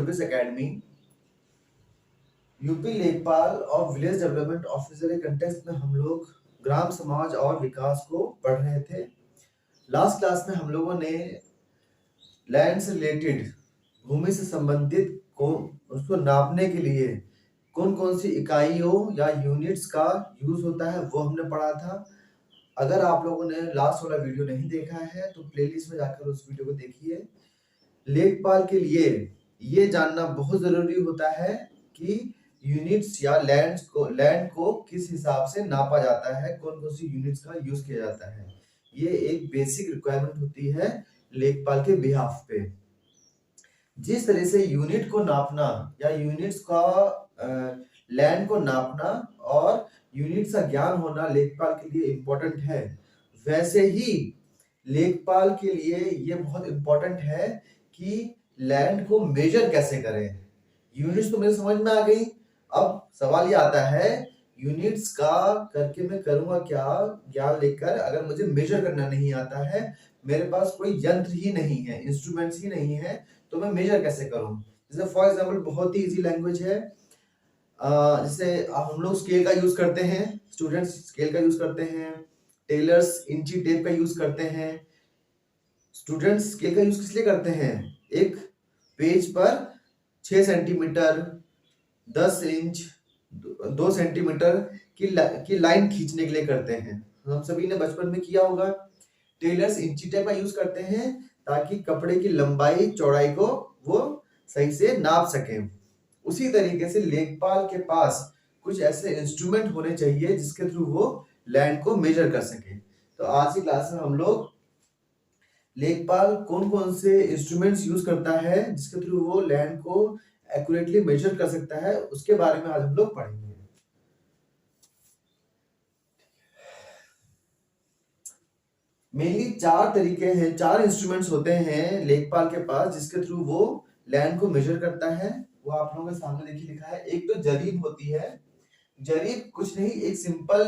Service academy, UP लेखपाल और village development officer के कंटेक्स्ट में हम लोग ग्राम समाज और विकास को पढ़ रहे थे। लास्ट क्लास में हम लोगों ने लैंड से रिलेटेड, भूमि से संबंधित को उसको नापने के लिए कौन कौन सी इकाइयों या यूनिट्स का यूज होता है वो हमने पढ़ा था। अगर आप लोगों ने लास्ट वाला वीडियो नहीं देखा है तो प्लेलिस्ट में जाकर उस वीडियो को देखिए। लेखपाल के लिए ये जानना बहुत जरूरी होता है कि यूनिट्स या लैंड को किस हिसाब से नापा जाता है, कौन कौन सी यूनिट्स का यूज किया जाता है। ये एक बेसिक रिक्वायरमेंट होती है लेखपाल के बिहाफ पे। जिस तरह से यूनिट को नापना या यूनिट्स का लैंड को नापना और यूनिट्स का ज्ञान होना लेखपाल के लिए इम्पोर्टेंट है, वैसे ही लेखपाल के लिए ये बहुत इम्पोर्टेंट है कि लैंड को मेजर कैसे करें। यूनिट्स तो मेरे समझ में आ गई। अब सवाल ये आता है यूनिट्स का करके मैं करूंगा क्या, ज्ञान लेकर अगर मुझे मेजर करना नहीं आता है, मेरे पास कोई यंत्र ही नहीं है, इंस्ट्रूमेंट्स ही नहीं है, तो मैं मेजर कैसे करूं। जैसे फॉर एग्जांपल बहुत ही इजी लैंग्वेज है, जैसे हम लोग स्केल का यूज करते हैं, स्टूडेंट्स स्केल का यूज करते हैं, टेलर्स इंची टेप का यूज करते हैं। स्टूडेंट्स स्केल का यूज किस लिए करते हैं? एक पेज पर 6 सेंटीमीटर, 10 इंच, 2 सेंटीमीटर की लाइन खींचने के लिए करते हैं। हम सभी ने बचपन में किया होगा। टेलर्स इंची टेप का यूज करते हैं ताकि कपड़े की लंबाई चौड़ाई को वो सही से नाप सकें। उसी तरीके से लेखपाल के पास कुछ ऐसे इंस्ट्रूमेंट होने चाहिए जिसके थ्रू वो लैंड को मेजर कर सके। तो आज की क्लास में हम लोग लेखपाल कौन कौन से इंस्ट्रूमेंट्स यूज करता है जिसके थ्रू वो लैंड को एक्यूरेटली मेजर कर सकता है, उसके बारे में आज हम लोग पढ़ेंगे। मेनली 4 तरीके हैं, 4 इंस्ट्रूमेंट्स होते हैं लेखपाल के पास जिसके थ्रू वो लैंड को मेजर करता है। वो आप लोगों के सामने देखिए लिखा है। एक तो जरीब होती है। जरीब कुछ नहीं, एक सिंपल,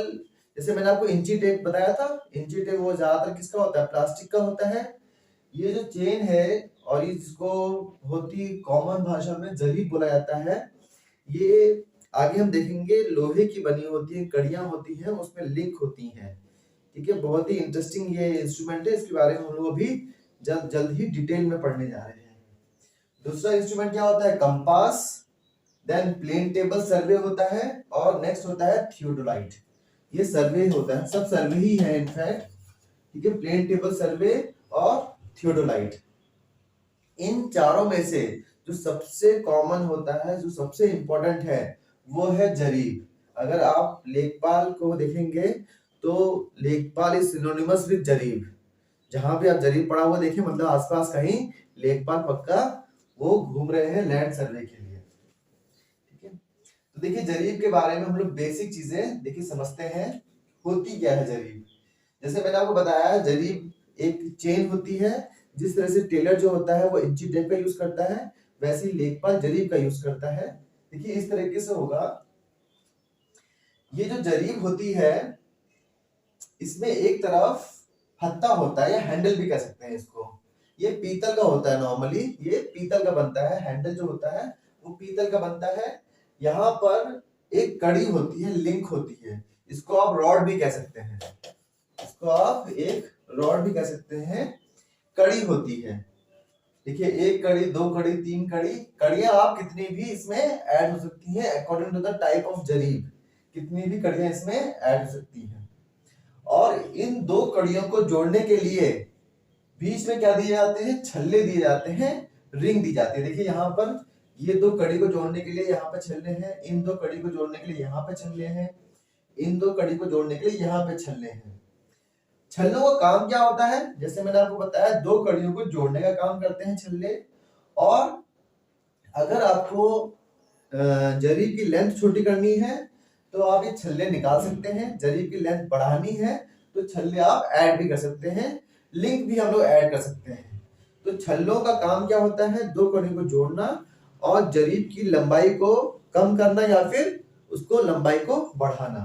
जैसे मैंने आपको इंची टेप बताया था, इंची टेप वो ज्यादातर किसका होता है? प्लास्टिक का होता है। ये जो चेन है और इसको बहुत ही कॉमन भाषा में जरीब बोला जाता है। ये आगे हम देखेंगे लोहे की बनी होती है, कड़ियां होती हैं, उसमें लिंक होती हैं। ठीक है, बहुत ही इंटरेस्टिंग ये इंस्ट्रूमेंट है, इसके बारे में हम लोग अभी जल्द ही डिटेल में पढ़ने जा रहे हैं। दूसरा इंस्ट्रूमेंट क्या होता है? Compass, then plane table survey होता है, और नेक्स्ट होता है थियोडोलाइट। ये सर्वे होता है, सब सर्वे ही है इनफैक्ट। ठीक है, प्लेन टेबल सर्वे और थियोडोलाइट। इन चारों में से जो सबसे कॉमन होता है, जो सबसे इंपॉर्टेंट है, वो है जरीब। अगर आप लेखपाल को देखेंगे तो लेखपाल इज सिनोनिमस विद जरीब। जहां भी आप जरीब पड़ा हुआ देखें, मतलब आसपास कहीं लेखपाल पक्का वो घूम रहे हैं लैंड सर्वे के लिए। ठीक है, तो देखिए जरीब के बारे में हम लोग बेसिक चीजें देखिए समझते हैं। होती क्या है जरीब? जैसे मैंने आपको बताया, जरीब एक चेन होती है। जिस तरह से टेलर जो होता है वो इंची टेप का यूज करता है, वैसे ही लेखपाल जरीब का यूज करता है। देखिए इस तरीके से होगा। ये जो जरीब होती है, इसमें एक तरफ हत्था होता है या हैंडल भी कह सकते हैं इसको। ये पीतल का होता है, नॉर्मली ये पीतल का बनता है। हैंडल जो होता है वो पीतल का बनता है। यहाँ पर एक कड़ी होती है, लिंक होती है। इसको आप रॉड भी कह सकते हैं, इसको आप एक रॉड भी कह सकते हैं। कड़ी होती है। देखिए एक कड़ी, 2 कड़ी, 3 कड़ी, कड़ियां आप कितनी भी इसमें ऐड हो सकती हैं according to the type of जरीब। कितनी भी कड़ियां इसमें ऐड हो सकती हैं। और इन 2 कड़ियों को जोड़ने के लिए बीच में क्या दिए जाते हैं? छल्ले दिए जाते हैं, रिंग दी जाती है। देखिए यहाँ पर ये 2 कड़ी को जोड़ने के लिए यहाँ पे छल्ले हैं, इन 2 कड़ी को जोड़ने के लिए यहाँ पे छल्ले हैं, इन 2 कड़ी को जोड़ने के लिए यहाँ पे छल्ले हैं। छल्लों का काम क्या होता है? जैसे मैंने आपको बताया, 2 कड़ियों को जोड़ने का काम करते हैं छल्ले। और अगर आपको जरीब की लेंथ छोटी करनी है तो आप ये छल्ले निकाल सकते हैं। जरीब की लेंथ बढ़ानी है तो छल्ले आप ऐड भी कर सकते हैं, लिंक भी हम लोग ऐड कर सकते हैं। तो छल्लों का काम क्या होता है? 2 कड़ियों को जोड़ना और जरीब की लंबाई को कम करना या फिर उसको लंबाई को बढ़ाना।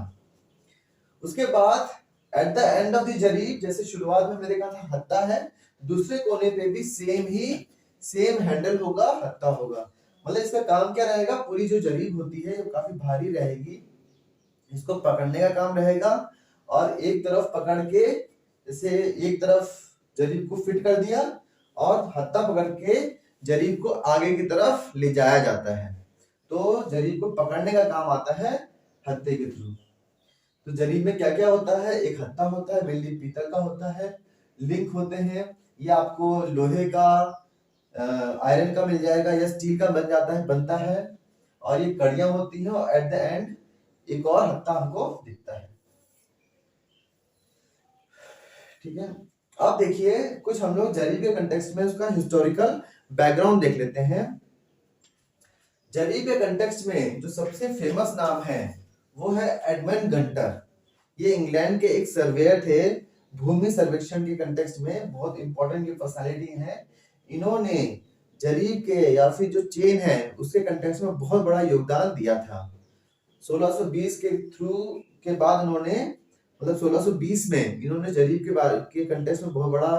उसके बाद at the end of the जरीब, जैसे शुरुआत में मैंने देखा था हत्था है, दूसरे कोने पे भी सेम हैंडल होगा, हत्था होगा। मतलब इसका काम क्या रहेगा, पूरी जो जरीब होती है वो काफी भारी रहेगी, इसको पकड़ने का काम रहेगा, और एक तरफ पकड़ के जैसे एक तरफ जरीब को फिट कर दिया और हत्था पकड़ के जरीब को आगे की तरफ ले जाया जाता है। तो जरीब को पकड़ने का काम आता है हत्थे के थ्रू। तो जरीब में क्या क्या होता है, एक हत्था होता है, मेनली पीतल का होता है, लिंक होते हैं, ये आपको लोहे का आयरन का मिल जाएगा या स्टील का बन जाता है, बनता है, और ये कड़ियां होती हैं, और एट द एंड एक और हत्था हमको दिखता है। ठीक है, अब देखिए कुछ हम लोग जरीब के कंटेक्स्ट में उसका हिस्टोरिकल बैकग्राउंड देख लेते हैं। जरीब के कंटेक्स्ट में जो सबसे फेमस नाम है वो है एडमंड गंटर। ये इंग्लैंड के एक सर्वेयर थे, भूमि सर्वेक्षण के कंटेक्स्ट में बहुत इंपॉर्टेंट ये पर्सनालिटी है। इन्होंने जरीब के या फिर जो चेन है उसके कंटेक्स्ट में बहुत बड़ा योगदान दिया था। 1620 के थ्रू के बाद उन्होंने, मतलब 1620 में इन्होंने जरीब के कंटेक्स्ट में बहुत बड़ा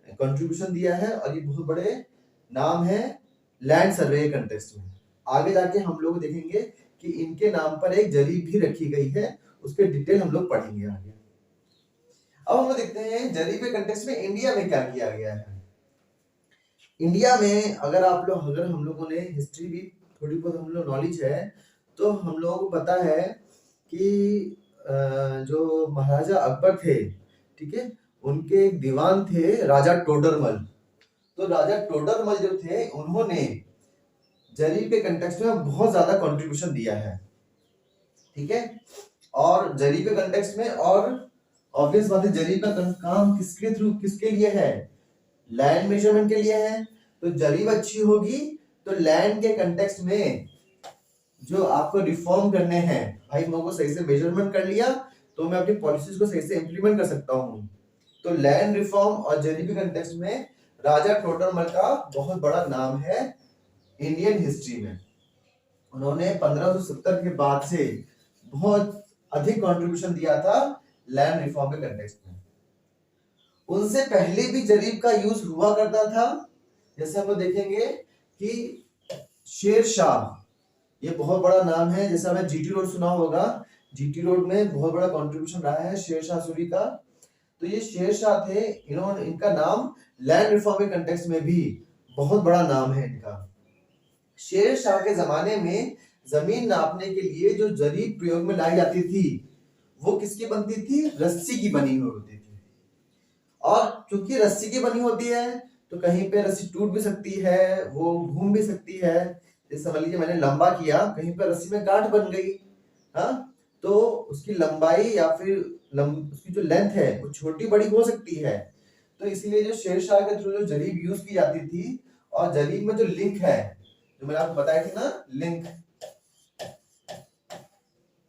कंट्रीब्यूशन दिया है, और ये बहुत बड़े नाम है लैंड सर्वे कंटेक्स्ट में। आगे जाके हम लोग देखेंगे कि इनके नाम पर एक जरीब भी रखी गई है, उसके डिटेल हम लोग पढ़ेंगे आगे। अब हम लोग देखते हैं जरीब के कंटेक्स्ट में इंडिया में क्या किया गया है। इंडिया में अगर हम लोगों ने हिस्ट्री भी थोड़ी बहुत हम लोग नॉलेज है, तो हम लोगों को पता है कि जो महाराजा अकबर थे, ठीक है, उनके एक दीवान थे राजा टोडरमल। तो राजा टोडरमल जो थे उन्होंने जरीब के कंटेक्स्ट में बहुत ज्यादा कंट्रीब्यूशन दिया है। ठीक है, और जरीब के कंटेक्स्ट में, और ऑब्वियस बात है जरीब का काम किसके लिए है, लैंड मेजरमेंट के लिए है। तो जरीब अच्छी होगी तो लैंड के कंटेक्स्ट में जो आपको रिफॉर्म करने हैं, भाई मेरे को सही से मेजरमेंट कर लिया तो मैं अपनी पॉलिसीज को सही से इंप्लीमेंट कर सकता हूँ। तो लैंड रिफॉर्म और जरीब के कंटेक्स्ट में राजा टोडरमल का बहुत बड़ा नाम है इंडियन हिस्ट्री में। उन्होंने 1570 के बाद से बहुत अधिक कंट्रीब्यूशन दिया था लैंड रिफॉर्म के कंटेक्स्ट में। उनसे पहले भी जरीब का यूज हुआ करता था। जैसे हम लोग देखेंगे कि शेर शाह, ये बहुत बड़ा नाम है। जैसे हमें जीटी रोड सुना होगा, जीटी रोड में बहुत बड़ा कंट्रीब्यूशन रहा है शेर शाह सूरी का। तो ये शेर शाह थे, इनका नाम लैंड रिफॉर्म के कंटेक्स्ट में भी बहुत बड़ा नाम है इनका। शेर शाह के जमाने में जमीन नापने के लिए जो जरीब प्रयोग में लाई जाती थी वो किसकी बनती थी, रस्सी की बनी हुई होती थी। और क्योंकि रस्सी की बनी होती है तो कहीं पे रस्सी टूट भी सकती है, वो घूम भी सकती है। जैसे समझ लीजिए मैंने लंबा किया, कहीं पर रस्सी में गांठ बन गई, हाँ, तो उसकी लंबाई या फिर उसकी जो लेंथ है वो छोटी बड़ी हो सकती है। तो इसलिए जो शेरशाह के थ्रू जो जरीब यूज की जाती थी, और जरीब में जो लिंक है जो मैंने आपको बताया थी ना, लिंक,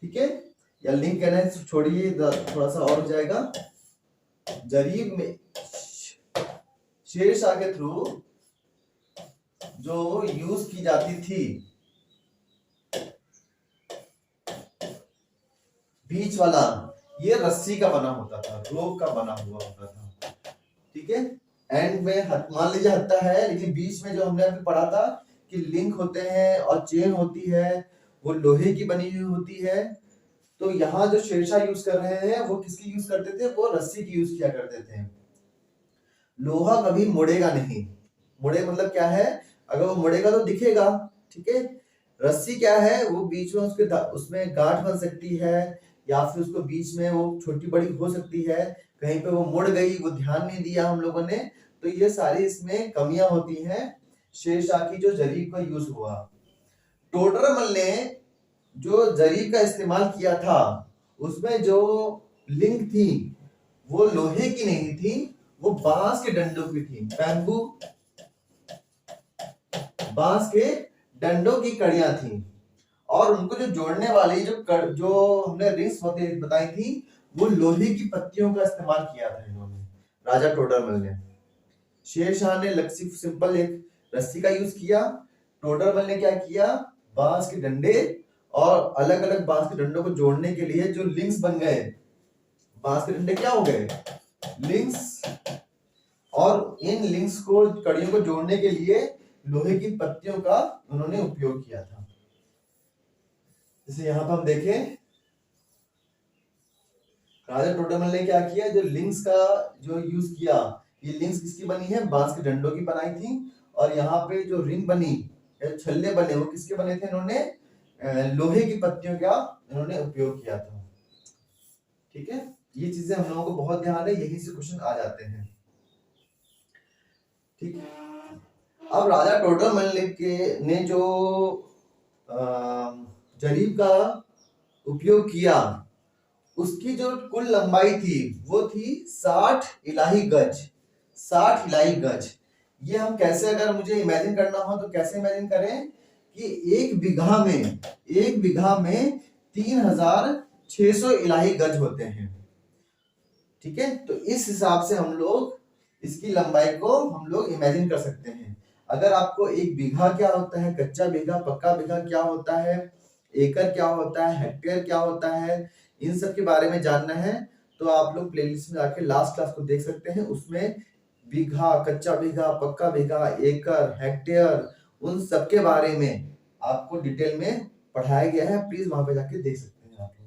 ठीक है, या लिंक कहना है छोड़िए, थोड़ा सा और हो जाएगा। जरीब में शेरशाह के थ्रू जो यूज की जाती थी बीच वाला, ये रस्सी का बना होता था, रोप का बना हुआ होता था। ठीक है, एंड में मान लीजिए हत्था है, लेकिन बीच में जो हमने अभी पढ़ा था कि लिंक होते हैं और चेन होती है, वो लोहे की बनी हुई होती है। तो यहाँ जो शेरशाह यूज कर रहे हैं वो किसकी यूज करते थे, वो रस्सी की यूज किया करते थे। लोहा कभी मुड़ेगा नहीं। मुड़े मतलब क्या है, अगर वो मुड़ेगा तो दिखेगा, ठीक है। रस्सी क्या है, वो बीच में उसमें गांठ बन सकती है, या फिर उसको बीच में वो छोटी बड़ी हो सकती है, कहीं पे वो मुड़ गई, वो ध्यान नहीं दिया हम लोगों ने, तो ये सारी इसमें कमियां होती हैं शेरशाह की जो जरीब का यूज हुआ। टोडरमल ने जो जरीब का इस्तेमाल किया था उसमें जो लिंक थी वो लोहे की नहीं थी, वो बांस के डंडों की थी, बैम्बू, बांस के डंडों की कड़ियां थी। और उनको जो जोड़ने वाली जो हमने रिंग्स बताई थी वो लोहे की पत्तियों का इस्तेमाल किया था इन्होंने, राजा टोडरमल ने। शेरशाह ने सिंपल एक रस्सी का यूज किया, टोडरमल ने क्या किया, बांस के डंडे और अलग अलग बांस के डंडों को जोड़ने के लिए जो लिंक्स बन गए, बांस के डंडे क्या हो गए, लिंक्स, और इन लिंक्स को, कड़ियों को जोड़ने के लिए लोहे की पत्तियों का उन्होंने उपयोग किया था। जैसे यहाँ पर हम देखें, राजा टोडरमल ने क्या किया, जो लिंक्स का जो यूज किया, ये लिंक्स किसकी बनी है, बांस के डंडों की बनाई थी। और यहाँ पे जो रिंग बनी, छल्ले बने, वो किसके बने थे, इन्होंने लोहे की पत्तियों का इन्होंने उपयोग किया था। ठीक है, ये चीजें हम लोगों को बहुत ध्यान है, यही से क्वेश्चन आ जाते हैं। ठीक है, अब राजा टोडरमल ने जो जरीब का उपयोग किया, उसकी जो कुल लंबाई थी वो थी 60 इलाही गज। 60 इलाही गज। ये हम कैसे, अगर मुझे इमेजिन करना हो तो कैसे इमेजिन करें कि एक बीघा में 3600 इलाही गज होते हैं। ठीक है, तो इस हिसाब से हम लोग इसकी लंबाई को हम लोग इमेजिन कर सकते हैं। अगर आपको एक बीघा क्या होता है, कच्चा बीघा, पक्का बीघा क्या होता है, एकड़ क्या होता है, हेक्टेयर क्या होता है, इन सब के बारे में जानना है तो आप लोग प्लेलिस्ट में जाके लास्ट क्लास को देख सकते हैं। उसमें बीघा, कच्चा बीघा, पक्का बीघा, एकड़, हेक्टेयर, उन सब के बारे में आपको डिटेल में पढ़ाया गया है। प्लीज वहां पे जाके देख सकते हैं आप लोग।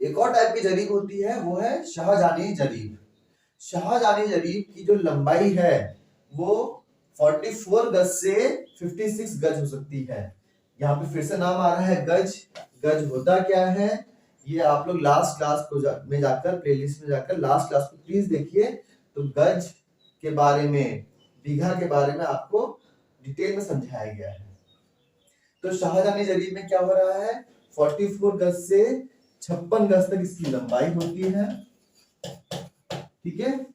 एक और टाइप की जरीब होती है, वो है शाहजहानी जरीब। शाहजहानी जरीब की जो लंबाई है वो 44 गज से 56 गज हो सकती है। यहाँ पे फिर से नाम आ रहा है गज। गज होता क्या है, ये आप लोग लास्ट क्लास में जाकर, प्लेलिस्ट में जाकर लास्ट क्लास को प्लीज देखिए। तो गज के बारे में, बीघा के बारे में आपको डिटेल में समझाया गया है। तो शाहजहानी जरीब में क्या हो रहा है, 44 गज से 56 गज तक इसकी लंबाई होती है। ठीक है,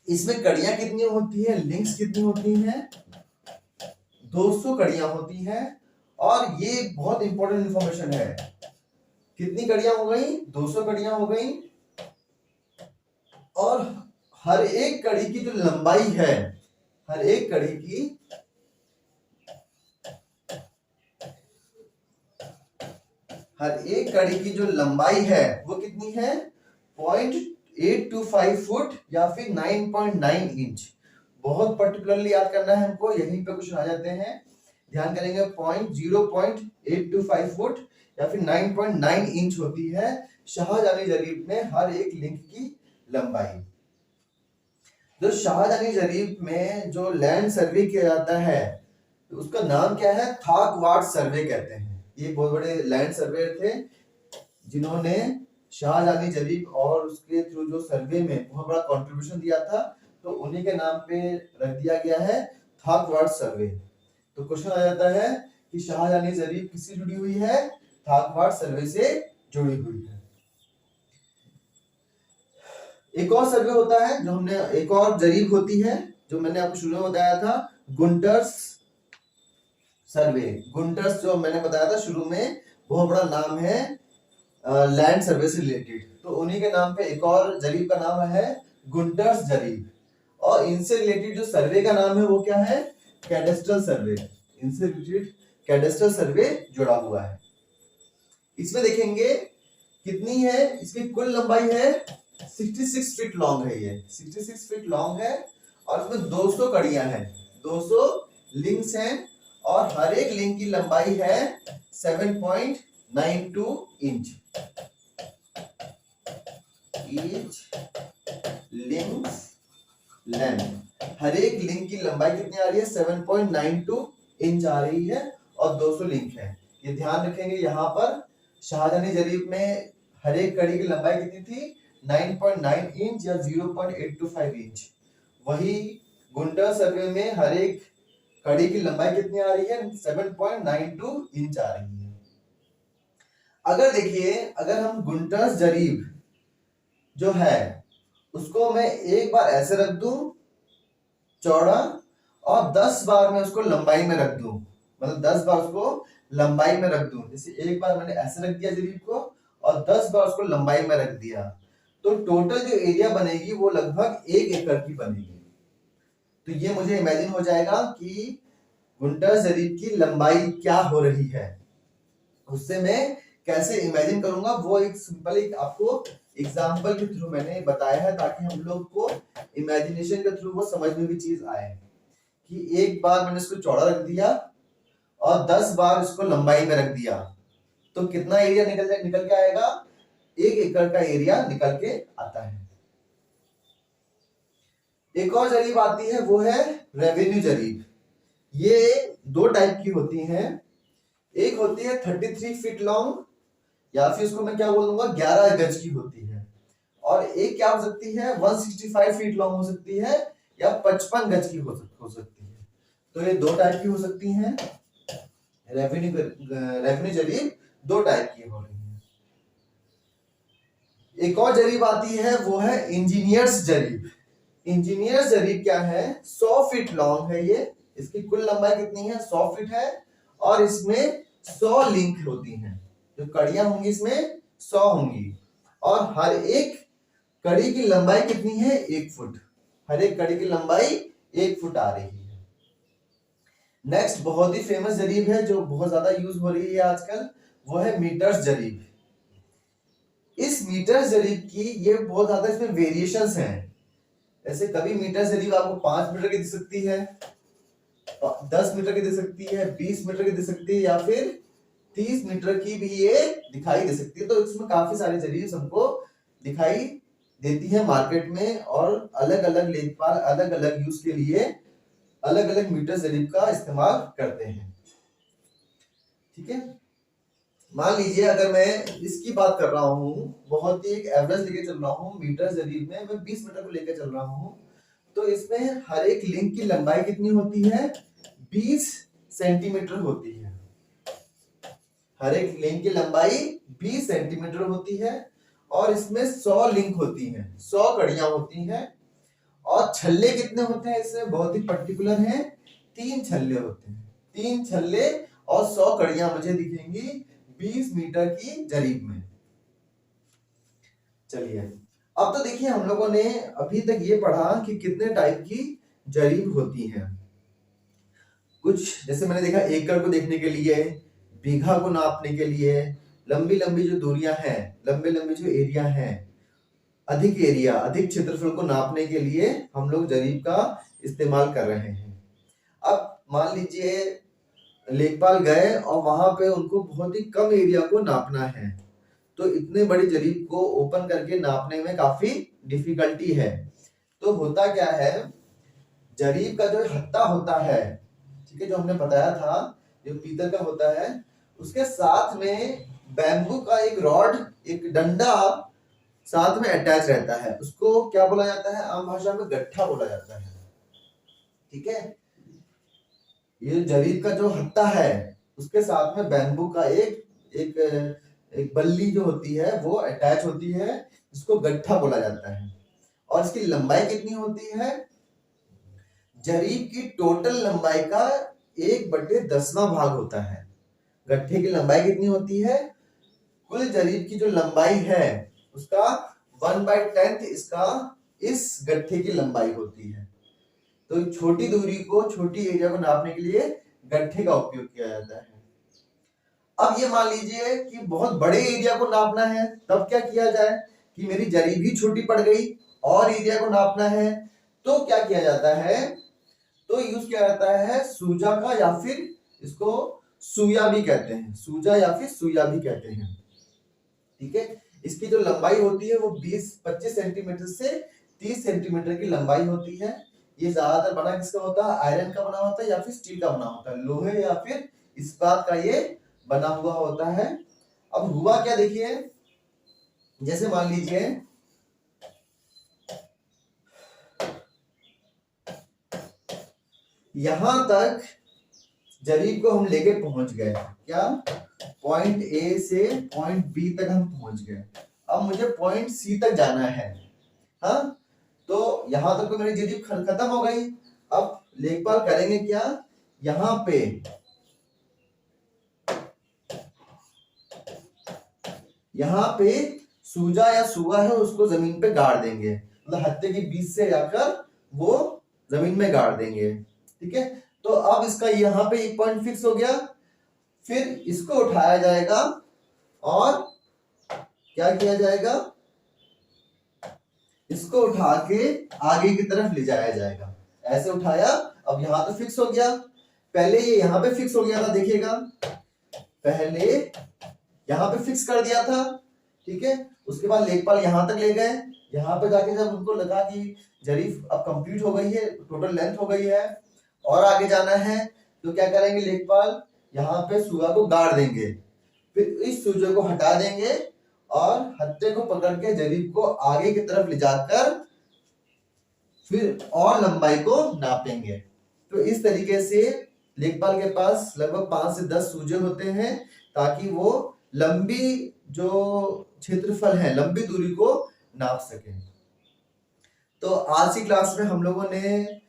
इसमें कड़ियां कितनी होती है, लिंक्स कितनी होती हैं, 200 कड़ियां होती हैं। और ये बहुत इंपॉर्टेंट इंफॉर्मेशन है, कितनी कड़ियां हो गई, 200 कड़ियां हो गई। और हर एक कड़ी की जो लंबाई है, हर एक कड़ी की जो लंबाई है वो कितनी है, 0.825 फुट या फिर 9.9 इंच। बहुत पर्टिकुलरली याद करना है हमको, यहीं पे कुछ आ जाते हैं, ध्यान करेंगे। 0.825 फुट या फिर 9.9 इंच होती है शाहजहानी जरीब में हर एक लिंक की लंबाई। जो शाहजहानी जरीब में जो लैंड सर्वे किया जाता है, तो उसका नाम क्या है, थाकवाट सर्वे कहते हैं। ये बहुत बड़े लैंड सर्वे थे जिन्होंने शाहजहानी जरीब और उसके थ्रू जो सर्वे में बहुत बड़ा कंट्रीब्यूशन दिया था, तो उन्हीं के नाम पे रख दिया गया है थाकवाट सर्वे। तो क्वेश्चन आ जाता है कि शाहजहानी जरीब किससे जुड़ी हुई है, थाकवाट सर्वे से जुड़ी हुई है। एक और सर्वे होता है जो हमने, एक और जरीब होती है जो मैंने आपको शुरू में बताया था, गुंटर्स सर्वे। गुंटर्स जो मैंने बताया था शुरू में, बहुत बड़ा नाम है लैंड सर्वे से रिलेटेड। तो उन्हीं के नाम पे एक और जरीब का नाम है गुंटर्स जरीब। और इनसे रिलेटेड जो सर्वे का नाम है वो क्या है, कैडेस्ट्रल सर्वे। इनसे रिलेटेड कैडेस्ट्रल सर्वे जुड़ा हुआ है। इसमें देखेंगे कितनी है, इसकी कुल लंबाई है 66 फीट लॉन्ग है, ये 66 फीट लॉन्ग है। और इसमें 200 कड़ियां हैं, 200 लिंक्स हैं। और हर एक लिंक की लंबाई है 7.92 इंच। ईच लिंक्स लेंथ, हर एक लिंक की लंबाई कितनी आ रही है, 7.92 इंच आ रही है। और 200 लिंक है, ये ध्यान रखेंगे। यहाँ पर शाहजहानी जरीब में हर एक कड़ी की लंबाई कितनी थी, 9.9 इंच या 0.825 इंच। वही गुंटर सर्वे में हर एक कड़ी की लंबाई कितनी आ रही है, 7.92 इंच आ रही है। अगर देखिए, अगर हम गुंटर्स जरीब जो है उसको मैं एक बार ऐसे रख दूं चौड़ा, और 10 बार मैं उसको लंबाई में रख दूं, मतलब 10 बार उसको लंबाई में रख दूं, जैसे एक बार मैंने ऐसे रख दिया जरीब को और 10 बार उसको लंबाई में रख दिया, तो टोटल जो एरिया बनेगी वो लगभग 1 एकड़ की बनेगी। तो ये मुझे इमेजिन हो जाएगा कि गुंटर्स जरीब की लंबाई क्या हो रही है। उससे मैं कैसे इमेजिन करूंगा, वो एक सिंपल एक आपको एग्जाम्पल के थ्रू मैंने बताया है, ताकि हम लोग को इमेजिनेशन के थ्रू वो समझ में भी चीज आए। कि एक बार मैंने इसको चौड़ा रख दिया और 10 बार इसको लंबाई में रख दिया तो कितना एरिया निकल के आएगा, 1 एकड़ का एरिया निकल के आता है। एक और जरीब आती है वो है रेवेन्यू जरीब। ये 2 टाइप की होती हैं, एक होती है 33 फीट लॉन्ग या फिर इसको मैं क्या बोलूंगा 11 गज की होती है, और एक क्या हो सकती है 165 फीट लॉन्ग हो सकती है या 55 गज की हो सकती है। तो ये 2 टाइप की हो सकती हैं। रेवेन्यू जरीब 2 टाइप की हो रही है। एक और जरीब आती है वो है इंजीनियर्स जरीब। इंजीनियर्स जरीब क्या है, 100 फीट लॉन्ग है ये, इसकी कुल लंबाई कितनी है 100 फीट है, और इसमें 100 लिंक होती हैं, जो कड़ियां होंगी इसमें 100 होंगी, और हर एक कड़ी की लंबाई कितनी है 1 फुट, हर एक कड़ी की लंबाई 1 फुट आ रही है। नेक्स्ट बहुत ही फेमस जरीब है जो बहुत ज्यादा यूज हो रही है आजकल, वो है मीटर्स जरीब। इस मीटर्स जरीब की ये बहुत ज्यादा इसमें वेरिएशंस हैं। ऐसे कभी मीटर्स जरीब आपको 5 मीटर की दिख सकती है, 10 मीटर की दिख सकती है, 20 मीटर की दिख सकती है, या फिर 30 मीटर की भी ये दिखाई दे सकती है। तो इसमें काफी सारी जरीब हमको दिखाई देती है मार्केट में, और अलग अलग लेखपाल अलग अलग यूज के लिए अलग अलग मीटर जरीब का इस्तेमाल करते हैं। ठीक है, मान लीजिए अगर मैं इसकी बात कर रहा हूं, बहुत ही एक एवरेज लेके चल रहा हूं मीटर जरीब में, मैं 20 मीटर को लेकर चल रहा हूं, तो इसमें हर एक लिंक की लंबाई कितनी होती है 20 सेंटीमीटर होती है। हर एक लिंक की लंबाई 20 सेंटीमीटर होती है, और इसमें 100 लिंक होती हैं, 100 कड़ियां होती हैं, और छल्ले कितने होते हैं इसमें बहुत ही पर्टिकुलर हैं, 3 छल्ले होते हैं, 3 छल्ले और 100 कड़ियां मुझे दिखेंगी 20 मीटर की जरीब में। चलिए अब तो देखिए हम लोगों ने अभी तक ये पढ़ा कि कितने टाइप की जरीब होती हैं। कुछ जैसे मैंने देखा एकड़ को देखने के लिए, बीघा को नापने के लिए, लंबी लंबी जो दूरियां हैं, लंबे लंबे जो एरिया हैं, अधिक एरिया अधिक क्षेत्रफल को नापने के लिए हम लोग जरीब का इस्तेमाल कर रहे हैं। अब मान लीजिए लेखपाल गए और वहां पे उनको बहुत ही कम एरिया को नापना है, तो इतने बड़ी जरीब को ओपन करके नापने में काफी डिफिकल्टी है। तो होता क्या है, जरीब का जो हत्ता होता है, ठीक है, जो हमने बताया था जो पीतल का होता है, उसके साथ में बैम्बू का एक रॉड, एक डंडा साथ में अटैच रहता है, उसको क्या बोला जाता है आम भाषा में गट्ठा बोला जाता है। ठीक है, ये जरीब का जो हत्ता है उसके साथ में बैम्बू का एक बल्ली जो होती है वो अटैच होती है, इसको गट्ठा बोला जाता है। और इसकी लंबाई कितनी होती है, जरीब की टोटल लंबाई का 1/10वां भाग होता है। गट्ठे की लंबाई कितनी होती है, कुल जरीब की जो लंबाई है उसका 1/10 इसका इस गट्ठे की लंबाई होती है। तो छोटी दूरी को, छोटी एरिया को नापने के लिए गट्ठे का उपयोग किया जाता है। अब ये मान लीजिए कि बहुत बड़े एरिया को नापना है, तब क्या किया जाए कि मेरी जरीब भी छोटी पड़ गई और एरिया को नापना है, तो क्या किया जाता है, तो यूज किया जाता है सूजा का, या फिर इसको सुया भी कहते हैं, सूजा या फिर सुया भी कहते हैं। ठीक है, इसकी जो लंबाई होती है वो 20-25 सेंटीमीटर से 30 सेंटीमीटर की लंबाई होती है। ये ज्यादातर बना किसका होता है, आयरन का बना होता है या फिर स्टील का बना होता है, लोहे या फिर इस्पात का ये बना हुआ होता है। अब हुआ क्या देखिए, जैसे मान लीजिए यहां तक जरीब को हम लेके पहुंच गए, क्या पॉइंट ए से पॉइंट बी तक हम पहुंच गए, अब मुझे पॉइंट सी तक जाना है। हाँ, तो यहां तक तो मेरी जरीब खत्म हो गई। अब लेखपाल करेंगे क्या, यहाँ पे सूजा या सुआ है उसको जमीन पे गाड़ देंगे, मतलब हत्थे के बीच से जाकर वो जमीन में गाड़ देंगे। ठीक है, तो अब इसका यहाँ पे एक पॉइंट फिक्स हो गया, फिर इसको उठाया जाएगा और क्या किया जाएगा, इसको उठा के आगे की तरफ ले जाया जाएगा। ऐसे उठाया अब यहाँ तो फिक्स हो गया, पहले ये यहाँ पे फिक्स हो गया था, देखिएगा पहले यहाँ पे फिक्स कर दिया था, ठीक है। उसके बाद लेखपाल यहाँ तक ले गए, यहाँ पे जाके जब उनको लगा कि जरीफ अब कंप्लीट हो गई है, टोटल लेंथ हो गई है और आगे जाना है, तो क्या करेंगे लेखपाल, यहाँ पे सुगा को गाड़ देंगे, फिर इस सूजे को हटा देंगे और हत्थे को पकड़ के जरीफ को आगे की तरफ ले जाकर फिर और लंबाई को नापेंगे। तो इस तरीके से लेखपाल के पास लगभग 5 से 10 सूजे होते हैं, ताकि वो लंबी जो क्षेत्रफल है, लंबी दूरी को नाप सके। तो आज की क्लास में हम लोगों ने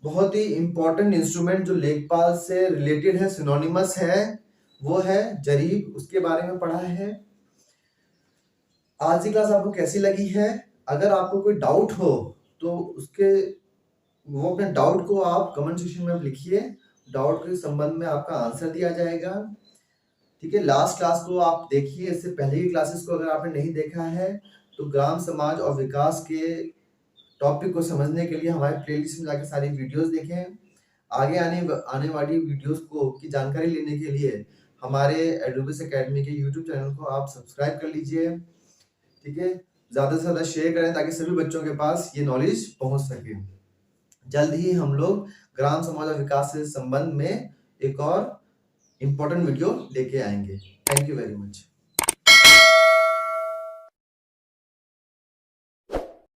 बहुत ही इंपॉर्टेंट इंस्ट्रूमेंट जो लेखपाल से रिलेटेड है, सिनोनिमस है, वो है जरीब, उसके बारे में पढ़ा है। आज की क्लास आपको कैसी लगी है? अगर आपको कोई डाउट हो तो वो अपने डाउट को आप कमेंट सेक्शन में लिखिए, डाउट के संबंध में आपका आंसर दिया जाएगा, ठीक है। लास्ट क्लास को आप देखिए, इससे पहले की क्लासेस को अगर आपने नहीं देखा है तो ग्राम समाज और विकास के टॉपिक को समझने के लिए हमारे प्लेलिस्ट में जाकर सारी वीडियोस देखें। आगे आने वाली वीडियोस को की जानकारी लेने के लिए हमारे एडोबिस एकेडमी के यूट्यूब चैनल को आप सब्सक्राइब कर लीजिए, ठीक है। ज़्यादा से ज़्यादा शेयर करें ताकि सभी बच्चों के पास ये नॉलेज पहुंच सके। जल्द ही हम लोग ग्राम समाज और विकास से संबंध में एक और इम्पोर्टेंट वीडियो लेके आएंगे। Thank you very much.